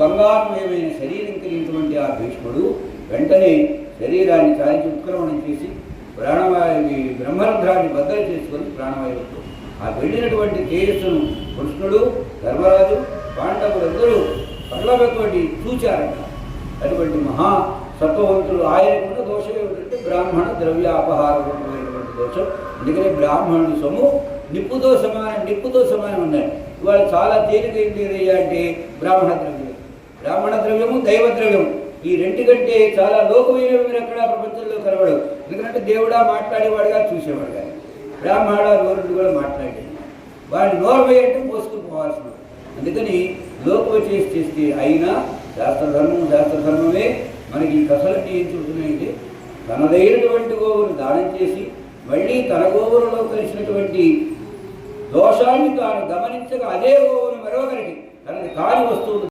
బంగారుమయమైన శరీరం కలిగినటువంటి ఆ భీష్ముడు వెంటనే శరీరాన్ని చాలించి ఉత్క్రమణం చేసి ప్రాణవాయువి బ్రహ్మరంధ్రాన్ని బద్దలు చేసుకొని ప్రాణవాయువుతో ఆ వెళ్ళినటువంటి తేజస్సును కృష్ణుడు ధర్మరాజు పాండవులందరూ కళ్ళతోటి చూచారంట. అటువంటి మహా సత్వవంతులు ఆయనకున్న దోషం ఏమిటంటే బ్రాహ్మణ ద్రవ్యాపహారమైనటువంటి దోషం. అందుకనే బ్రాహ్మణుడి సొమ్ము నిప్పుతో సమానం ఉన్నాయి. ఇవాళ చాలా తేలిక ఏంటి అంటే బ్రాహ్మణ ద్రవ్యము దైవ ద్రవ్యము ఈ రెంటికంటే చాలా లోకమైనవి మీరు ఎక్కడా ప్రపంచంలో కనబడవు. ఎందుకంటే దేవుడా మాట్లాడేవాడుగా చూసేవాడు కానీ బ్రాహ్మణ నోరుడు కూడా మాట్లాడేది. వాడి నోరు అంటే మోసుకుని పోవాల్సిన. అందుకని లోకం చేస్తే అయినా శాస్త్రధర్మమే మనకి ఈ కథలన్నీ ఏం చెబుతున్నాయంటే తనదైనటువంటి గోవును దానం చేసి మళ్ళీ తన గోవులలో కలిసినటువంటి దోషాన్ని తాను గమనించగా అదే గోవును మరొకరికి తనది కాని వస్తువులు